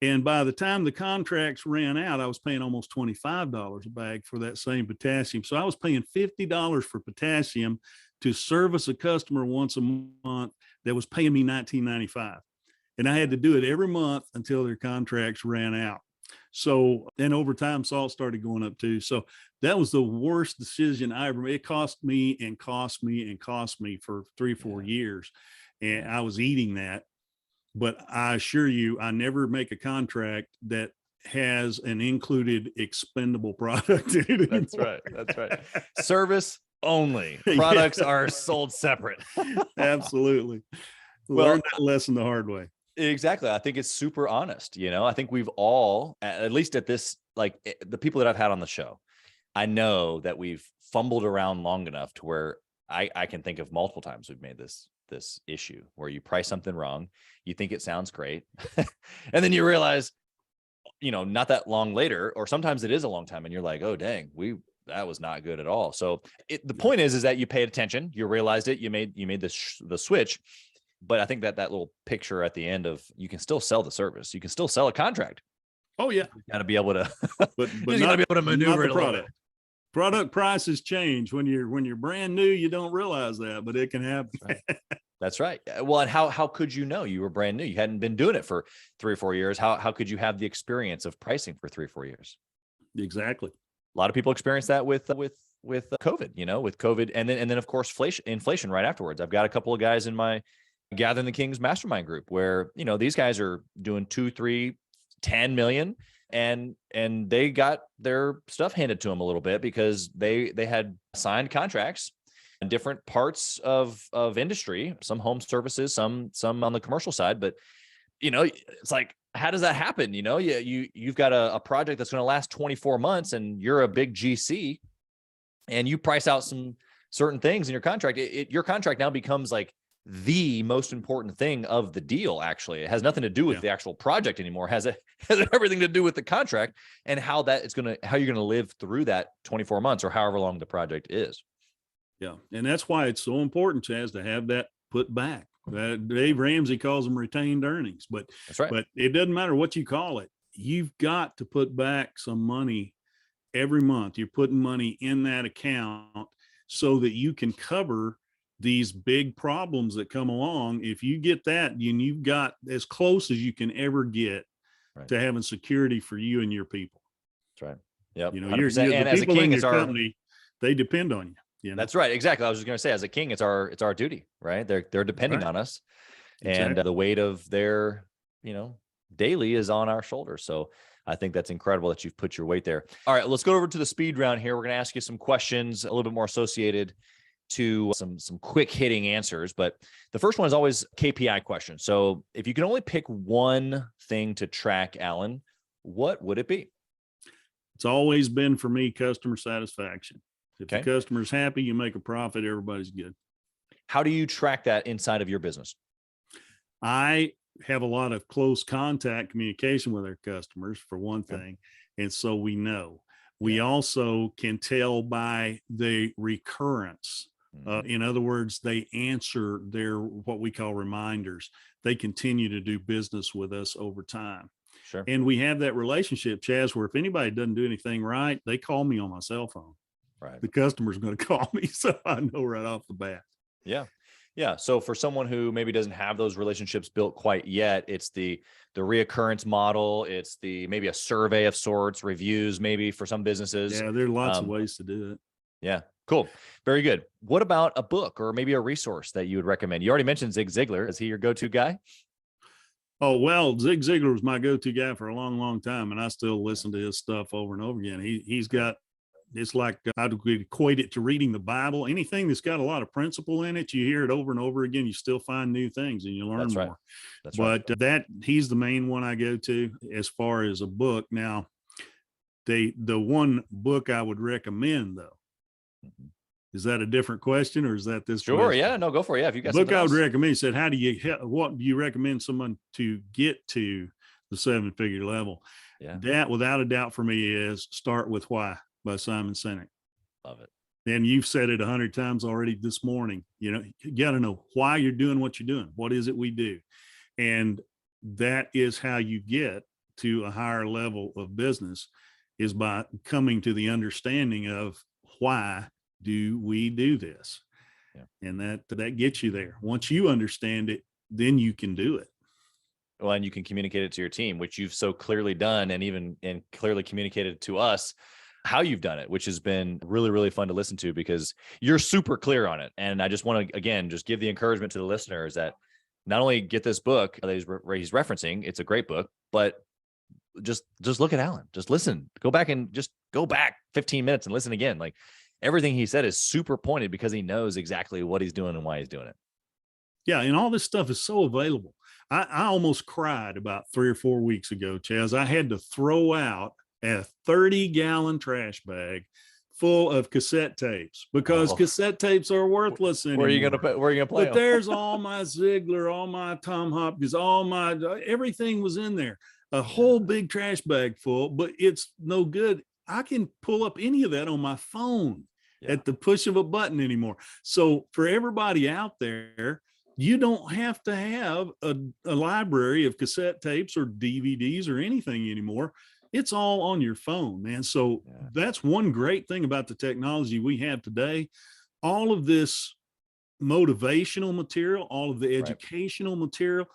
And by the time the contracts ran out, I was paying almost $25 a bag for that same potassium. So I was paying $50 for potassium to service a customer once a month that was paying me $19.95. And I had to do it every month until their contracts ran out. So then over time, salt started going up too. So that was the worst decision I ever made. It cost me and cost me and cost me for 3-4 years. And I was eating that. But I assure you, I never make a contract that has an included expendable product in it. That's right. That's right. Service only. Products are sold separate. Absolutely. Well, Learn that lesson the hard way. Exactly. I think it's super honest. I think we've all, at least at this, like the people that I've had on the show, I know that we've fumbled around long enough to where I can think of multiple times we've made this issue where you price something wrong, you think it sounds great, and then you realize, not that long later, or sometimes it is a long time, and you're like, oh dang, that was not good at all. So the point is that you paid attention, you realized it, you made the switch. But I think that little picture at the end of, you can still sell the service, you can still sell a contract. Oh yeah, you got to be able to, but you got to be able to maneuver it a little bit. Product prices change when you're brand new. You don't realize that, but it can happen. That's right. Well, and how could you know? You were brand new. You hadn't been doing it for 3 or 4 years. How could you have the experience of pricing for 3 or 4 years? Exactly. A lot of people experience that with COVID. With COVID, and then of course inflation right afterwards. I've got a couple of guys in my Gathering the Kings Mastermind group where these guys are doing 2, 3, 10 million. And they got their stuff handed to them a little bit because they had signed contracts in different parts of industry, some home services, some on the commercial side. But, it's like, how does that happen? You've got a project that's going to last 24 months and you're a big GC and you price out some certain things in your contract. Your contract now becomes like the most important thing of the deal. Actually, it has nothing to do with the actual project anymore. It has everything to do with the contract and how you're going to live through that 24 months or however long the project is. Yeah. And that's why it's so important, Chaz, to have that put back. Dave Ramsey calls them retained earnings, but that's right. But it doesn't matter what you call it. You've got to put back some money every month. You're putting money in that account so that you can cover these big problems that come along. If you get that, you've got as close as you can ever get to having security for you and your people. That's right. Yep. You're and as a king, it's company, they depend on you. That's right. Exactly. I was just going to say, as a king, it's our duty, right? They're depending on us, and the weight of their, daily is on our shoulders. So I think that's incredible that you've put your weight there. All right, let's go over to the speed round here. We're going to ask you some questions a little bit more associated to some quick hitting answers, but the first one is always KPI question. So if you can only pick one thing to track, Alan, what would it be? It's always been for me, customer satisfaction. If the customer's happy, you make a profit, everybody's good. How do you track that inside of your business? I have a lot of close contact communication with our customers, for one thing. And so we know. We also can tell by the recurrence. In other words, they answer their, what we call reminders. They continue to do business with us over time. Sure. And we have that relationship, Chaz, where if anybody doesn't do anything right, they call me on my cell phone. Right. The customer's going to call me. So I know right off the bat. Yeah. Yeah. So for someone who maybe doesn't have those relationships built quite yet, it's the reoccurrence model. It's maybe a survey of sorts, reviews, maybe for some businesses. Yeah. There are lots of ways to do it. Yeah. Cool. Very good. What about a book or maybe a resource that you would recommend? You already mentioned Zig Ziglar. Is he your go-to guy? Oh, well, Zig Ziglar was my go-to guy for a long, long time. And I still listen to his stuff over and over again. He's got, it's like, I'd equate it to reading the Bible. Anything that's got a lot of principle in it, you hear it over and over again, you still find new things and you learn more. Right. That's right. But he's the main one I go to as far as a book. Now, the one book I would recommend, though, is that a different question or is that this? Sure. Question? Yeah, no, go for it. Yeah. If you got book I would recommend said, what do you recommend someone to get to the 7-figure level? Yeah. That without a doubt for me is Start With Why by Simon Sinek. Love it. And you've said it 100 times already this morning. You got to know why you're doing what you're doing. What is it we do? And that is how you get to a higher level of business is by coming to the understanding of why do we do this? Yeah. And that gets you there. Once you understand it, then you can do it. Well, and you can communicate it to your team, which you've so clearly done, and clearly communicated to us how you've done it, which has been really, really fun to listen to because you're super clear on it. And I just want to, again, just give the encouragement to the listeners that not only get this book that he's referencing, it's a great book, but just look at Alan, just listen, go back 15 minutes and listen again. Like everything he said is super pointed because he knows exactly what he's doing and why he's doing it. Yeah. And all this stuff is so available. I almost cried about 3 or 4 weeks ago, Chaz. I had to throw out a 30-gallon trash bag full of cassette tapes because cassette tapes are worthless anymore. Where are you gonna play? But there's all my Ziegler, all my Tom Hopkins, everything was in there. A whole big trash bag full, but it's no good. I can pull up any of that on my phone at the push of a button anymore. So for everybody out there, you don't have to have a library of cassette tapes or DVDs or anything anymore. It's all on your phone, man. So that's one great thing about the technology we have today. All of this motivational material, all of the educational material,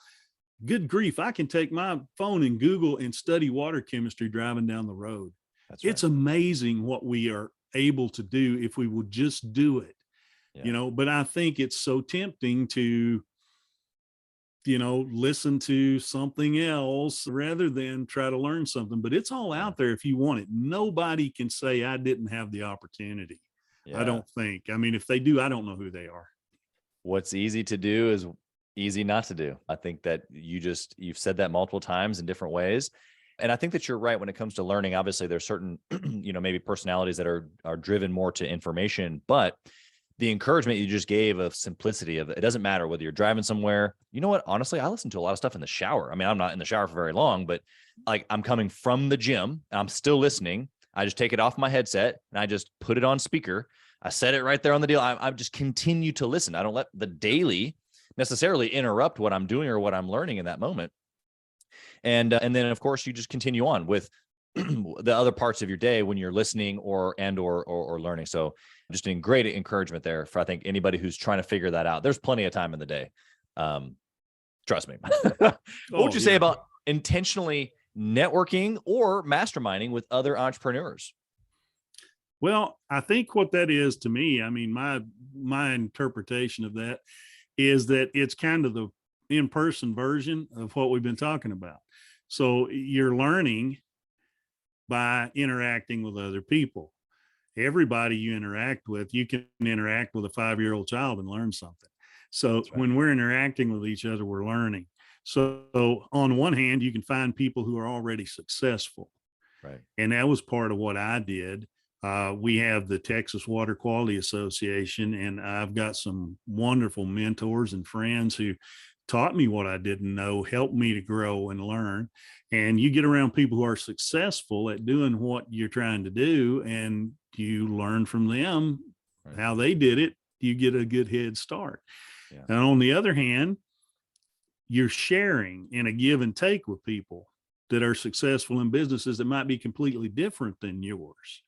good grief, I can take my phone and Google and study water chemistry driving down the road. It's amazing what we are able to do if we will just do it. But I think it's so tempting to, listen to something else rather than try to learn something, but it's all out there if you want it. Nobody can say I didn't have the opportunity. I don't think. I mean, if they do, I don't know who they are. What's easy to do is easy not to do. I think that you've said that multiple times in different ways. And I think that you're right when it comes to learning. Obviously, there's certain, maybe personalities that are driven more to information, but the encouragement you just gave of simplicity of it doesn't matter whether you're driving somewhere. You know what? Honestly, I listen to a lot of stuff in the shower. I mean, I'm not in the shower for very long, but like I'm coming from the gym and I'm still listening. I just take it off my headset and I just put it on speaker. I set it right there on the deal. I just continue to listen. I don't let the daily necessarily interrupt what I'm doing or what I'm learning in that moment. And then of course you just continue on with the other parts of your day when you're listening or learning. So just a great encouragement there for, I think, anybody who's trying to figure that out. There's plenty of time in the day. Trust me. What would you say about intentionally networking or masterminding with other entrepreneurs? Well, I think what that is to me, I mean, my interpretation of that is that it's kind of the in-person version of what we've been talking about. So you're learning by interacting with other people. Everybody you interact with, you can interact with a 5-year-old child and learn something. So when we're interacting with each other, we're learning. So on one hand, you can find people who are already successful. Right. And that was part of what I did. We have the Texas Water Quality Association, and I've got some wonderful mentors and friends who taught me what I didn't know, helped me to grow and learn. And you get around people who are successful at doing what you're trying to do, and you learn from them how they did it. You get a good head start. Yeah. And on the other hand, you're sharing in a give and take with people that are successful in businesses that might be completely different than yours.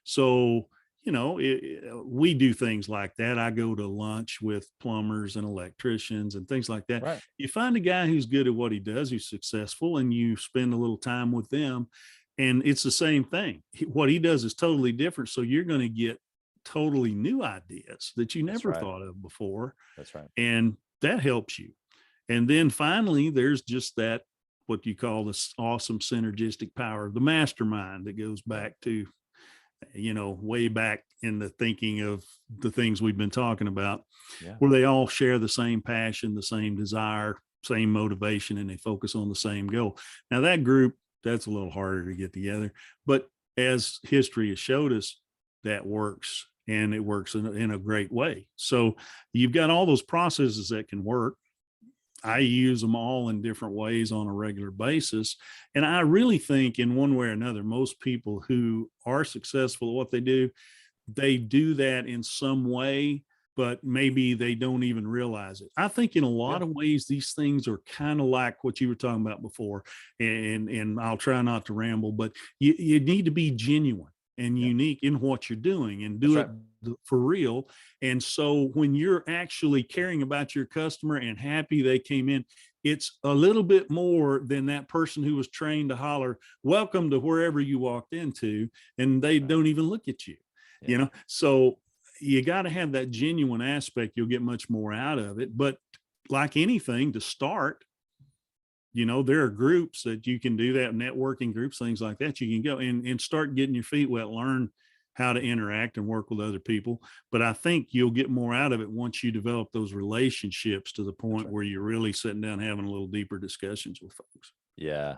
So, we do things like that. I go to lunch with plumbers and electricians and things like that. Right. You find a guy who's good at what he does, who's successful, and you spend a little time with them, and it's the same thing. What he does is totally different. So you're going to get totally new ideas that you never thought of before. That's right. And that helps you. And then finally, there's just that, what you call this awesome synergistic power of the mastermind that goes back to, way back in the thinking of the things we've been talking about, where they all share the same passion, the same desire, same motivation, and they focus on the same goal. Now that group, that's a little harder to get together, but as history has showed us, that works, and it works in a great way. So you've got all those processes that can work. I use them all in different ways on a regular basis. And I really think in one way or another, most people who are successful at what they do that in some way, but maybe they don't even realize it. I think in a lot of ways, these things are kind of like what you were talking about before. And I'll try not to ramble, but you need to be genuine and unique in what you're doing and do it for real. And so when you're actually caring about your customer and happy they came in, it's a little bit more than that person who was trained to holler, welcome to wherever you walked into, and they don't even look at you, you know? So you got to have that genuine aspect. You'll get much more out of it. But like anything, to start, you know, there are groups that you can do that, networking groups, things like that. You can go and start getting your feet wet, learn how to interact and work with other people. But I think you'll get more out of it once you develop those relationships to the point where you're really sitting down having a little deeper discussions with folks. Yeah.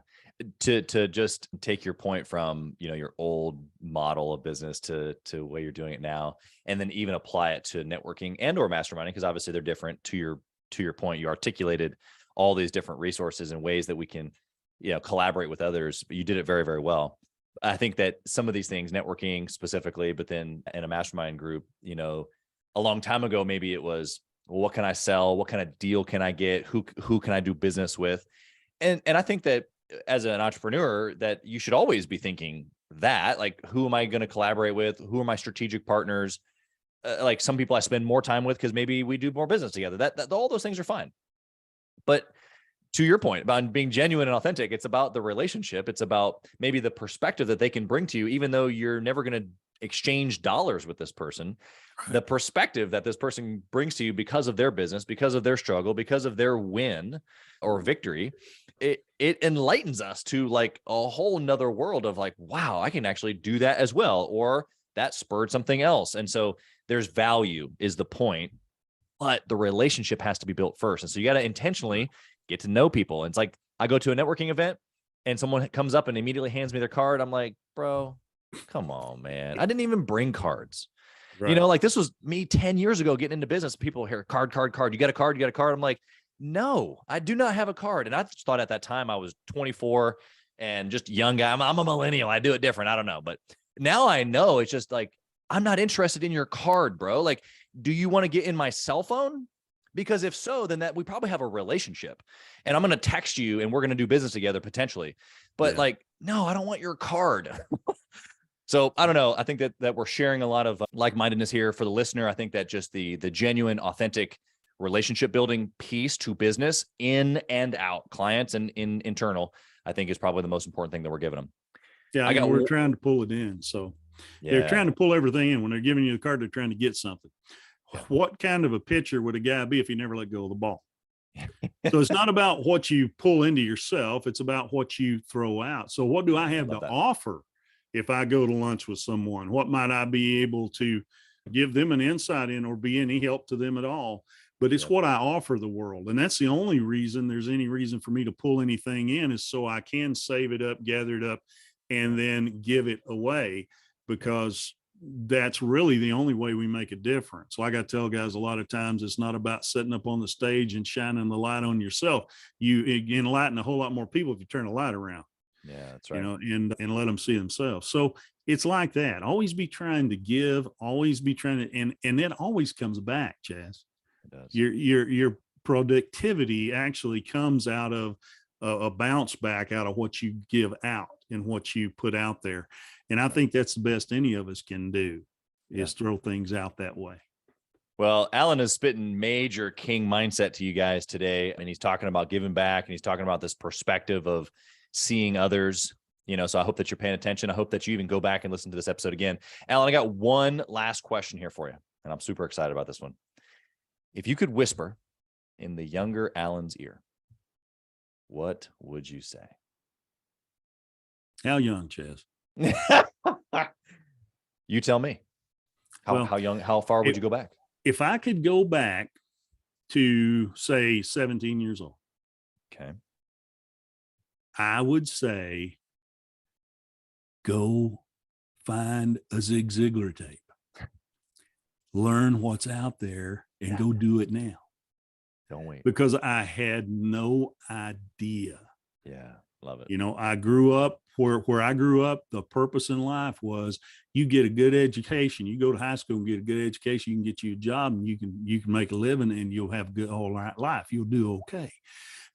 To just take your point from, you know, your old model of business to the way you're doing it now, and then even apply it to networking and or masterminding, because obviously they're different. To your point, you articulated all these different resources and ways that we can, you know, collaborate with others, but you did it very, very well. I think that some of these things, networking specifically, but then in a mastermind group, you know, a long time ago, maybe it was, well, what can I sell? What kind of deal can I get? Who can I do business with? And I think that as an entrepreneur, that you should always be thinking that, like, who am I going to collaborate with? Who are my strategic partners? Like some people I spend more time with because maybe we do more business together. That all those things are fine. But to your point about being genuine and authentic, it's about the relationship. It's about maybe the perspective that they can bring to you, even though you're never going to exchange dollars with this person. Right. The perspective that this person brings to you because of their business, because of their struggle, because of their win or victory, it enlightens us to like a whole nother world of like, wow, I can actually do that as well. Or that spurred something else. And so there's value is the point. But the relationship has to be built first. And so you got to intentionally get to know people. And it's like, I go to a networking event and someone comes up and immediately hands me their card. I'm like, bro, come on, man. I didn't even bring cards. Right. You know, like this was me 10 years ago getting into business. People hear card. You got a card? You got a card? I'm like, no, I do not have a card. And I thought at that time I was 24 and just young guy. I'm a millennial. I do it different. I don't know. But now I know it's just like, I'm not interested in your card, bro. Like, do you want to get in my cell phone? Because if so, then that we probably have a relationship and I'm going to text you and we're going to do business together potentially. But like, no, I don't want your card. So I don't know. I think that we're sharing a lot of like-mindedness here for the listener. I think that just the genuine, authentic relationship building piece to business in and out, clients and in internal, I think is probably the most important thing that we're giving them. Yeah, we're trying to pull it in. So they're trying to pull everything in. When they're giving you the card, they're trying to get something. Yeah. What kind of a pitcher would a guy be if he never let go of the ball? So it's not about what you pull into yourself. It's about what you throw out. So what do I have to offer if I go to lunch with someone? What might I be able to give them an insight in or be any help to them at all? But it's what I offer the world. And that's the only reason there's any reason for me to pull anything in is so I can save it up, gather it up, and then give it away, because that's really the only way we make a difference. Like I tell guys a lot of times, it's not about sitting up on the stage and shining the light on yourself. You enlighten a whole lot more people if you turn the light around. Yeah, that's right. You know, and let them see themselves. So it's like that. Always be trying to give, always be trying to, and it always comes back, Chaz. It does. Your productivity actually comes out of a bounce back out of what you give out and what you put out there. And I think that's the best any of us can do is throw things out that way. Well, Alan is spitting major king mindset to you guys today. And he's talking about giving back and he's talking about this perspective of seeing others, you know, so I hope that you're paying attention. I hope that you even go back and listen to this episode again. Alan, I got one last question here for you, and I'm super excited about this one. If you could whisper in the younger Alan's ear, what would you say? How young, Chaz? You tell me. How young, how far would you go back? If I could go back to, say, 17 years old. Okay. I would say, go find a Zig Ziglar tape. Learn what's out there and go do it now. Don't wait. Because I had no idea Love it. You know, I grew up where I grew up, the purpose in life was you get a good education, you go to high school and get a good education, you can get you a job and you can make a living and you'll have a good whole life. You'll do okay.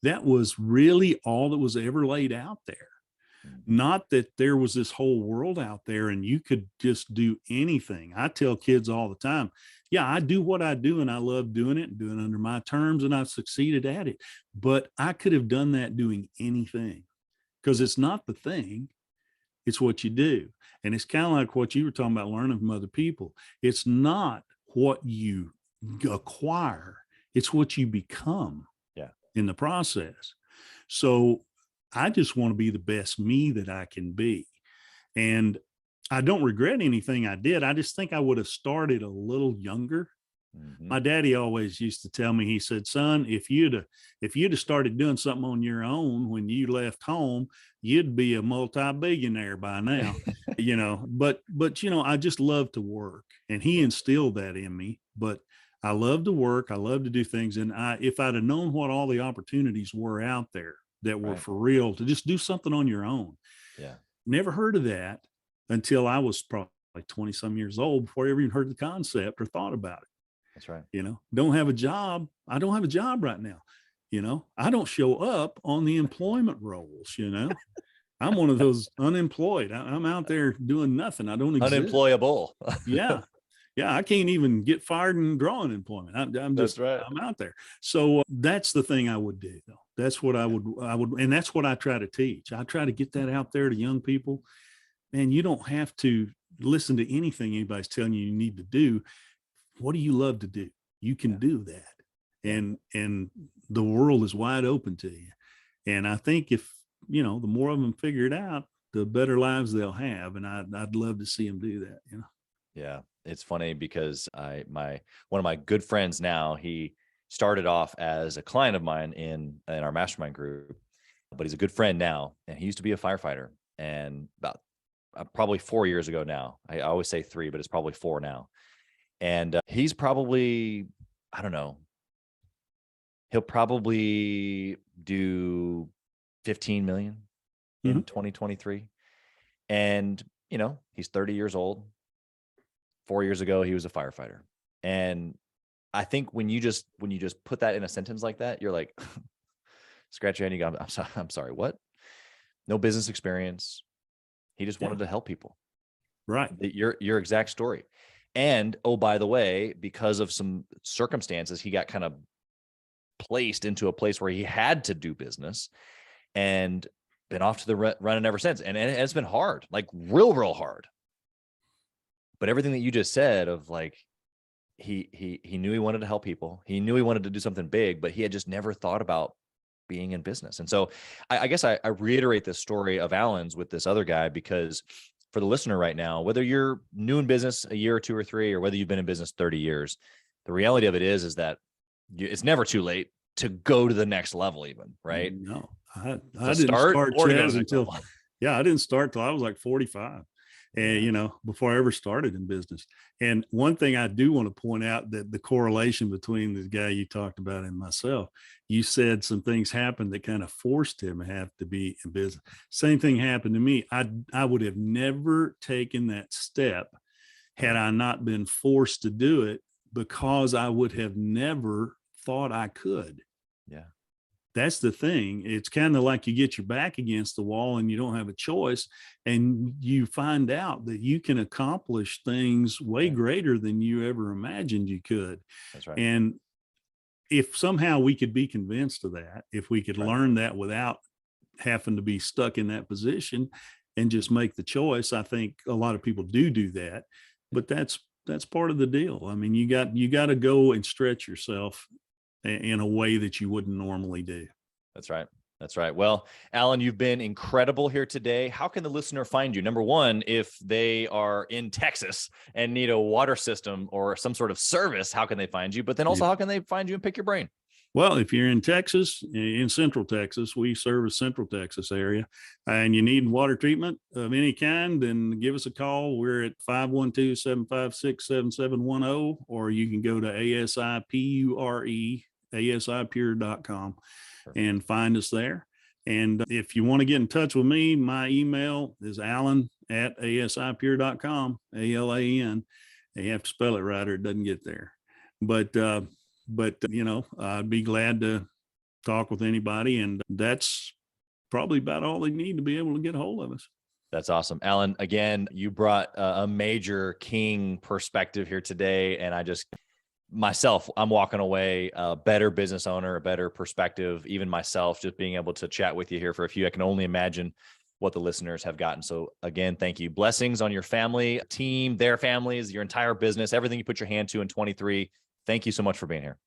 That was really all that was ever laid out there. Not that there was this whole world out there and you could just do anything. I tell kids all the time, yeah, I do what I do and I love doing it and doing it under my terms and I've succeeded at it. But I could have done that doing anything, because it's not the thing, it's what you do. And it's kind of like what you were talking about, learning from other people. It's not what you acquire, it's what you become in the process. So I just want to be the best me that I can be. And I don't regret anything I did. I just think I would have started a little younger. My daddy always used to tell me, he said, son, if you'd have started doing something on your own when you left home, you'd be a multi-billionaire by now. But I just love to work, and he instilled that in me. But I love to work. I love to do things. And if I'd have known what all the opportunities were out there that were for real, to just do something on your own. Yeah. Never heard of that until I was probably 20 some years old, before I ever even heard the concept or thought about it. That's right. Don't have a job. I don't have a job right now. I don't show up on the employment rolls. I'm one of those unemployed. I'm out there doing nothing. I don't exist. Unemployable. Yeah. I can't even get fired and draw unemployment. I'm out there. So that's the thing I would do, though. That's what I would, and that's what I try to teach. I try to get that out there to young people. And you don't have to listen to anything anybody's telling you need to do. What do you love to do? You can do that. And the world is wide open to you. And I think if, the more of them figure it out, the better lives they'll have. And I'd love to see them do that, Yeah. It's funny because one of my good friends now, he started off as a client of mine in our mastermind group, but he's a good friend now. And he used to be a firefighter, and about probably 4 years ago now, I always say 3, but it's probably 4 now. And he's probably, I don't know, he'll probably do 15 million in 2023. And, he's 30 years old. 4 years ago, he was a firefighter. And I think when you just put that in a sentence like that, you're like, scratch your head and you go, I'm sorry, what? No business experience. He just wanted to help people. Right. Your exact story. And, oh, by the way, because of some circumstances, he got kind of placed into a place where he had to do business, and been off to the running ever since. And it's been hard, like real hard. But everything that you just said of like, he knew he wanted to help people. He knew he wanted to do something big, but he had just never thought about being in business. And so I guess I reiterate this story of Alan's with this other guy, because for the listener right now, whether you're new in business a year or 2 or 3, or whether you've been in business 30 years, the reality of it is that it's never too late to go to the next level even, right? No, I didn't start Chaz until, I didn't start till I was like 45. And, before I ever started in business. And one thing I do want to point out, that the correlation between the guy you talked about and myself, you said some things happened that kind of forced him to have to be in business. Same thing happened to me. I would have never taken that step had I not been forced to do it, because I would have never thought I could. Yeah. That's the thing. It's kind of like you get your back against the wall and you don't have a choice, and you find out that you can accomplish things way greater than you ever imagined you could. That's right. And if somehow we could be convinced of that, if we could learn that without having to be stuck in that position and just make the choice, I think a lot of people do that. But that's part of the deal. I mean, you got to go and stretch yourself in a way that you wouldn't normally do. That's right. That's right. Well, Alan, you've been incredible here today. How can the listener find you? Number one, if they are in Texas and need a water system or some sort of service, how can they find you? But then also, how can they find you and pick your brain? Well, if you're in Texas, in Central Texas, we service Central Texas area, and you need water treatment of any kind, then give us a call. We're at 512-756-7710, or you can go to ASIPURE, ASIPure.com and find us there. And if you want to get in touch with me, my email is alan@asipure.com, ALAN. You have to spell it right or it doesn't get there. But I'd be glad to talk with anybody. And that's probably about all they need to be able to get a hold of us. That's awesome. Alan, again, you brought a major king perspective here today. And I'm walking away a better business owner, a better perspective, even myself, just being able to chat with you here for a few. I can only imagine what the listeners have gotten. So again, thank you. Blessings on your family, team, their families, your entire business, everything you put your hand to in 23. Thank you so much for being here.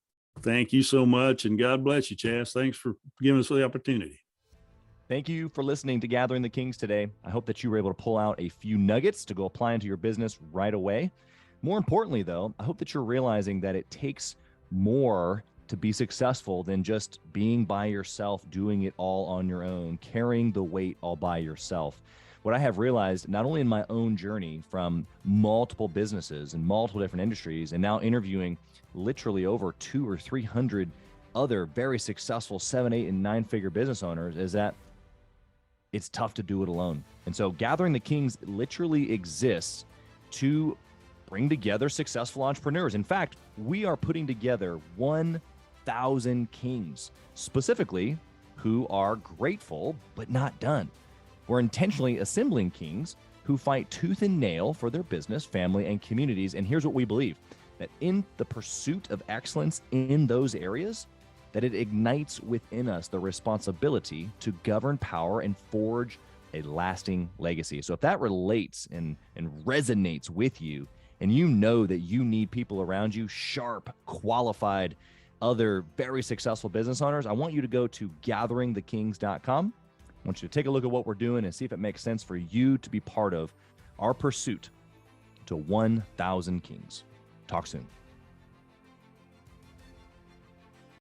Thank you so much. And God bless you, Chaz. Thanks for giving us the opportunity. Thank you for listening to Gathering the Kings today. I hope that you were able to pull out a few nuggets to go apply into your business right away. More importantly, though, I hope that you're realizing that it takes more to be successful than just being by yourself, doing it all on your own, carrying the weight all by yourself. What I have realized, not only in my own journey from multiple businesses and multiple different industries, and now interviewing literally over 200 or 300 other very successful 7, 8, and 9-figure business owners, is that it's tough to do it alone. And so Gathering the Kings literally exists to bring together successful entrepreneurs. In fact, we are putting together 1,000 kings, specifically who are grateful but not done. We're intentionally assembling kings who fight tooth and nail for their business, family, and communities. And here's what we believe, that in the pursuit of excellence in those areas, that it ignites within us the responsibility to govern power and forge a lasting legacy. So if that relates and resonates with you, and you know that you need people around you, sharp, qualified, other very successful business owners, I want you to go to gatheringthekings.com. I want you to take a look at what we're doing and see if it makes sense for you to be part of our pursuit to 1,000 kings. Talk soon.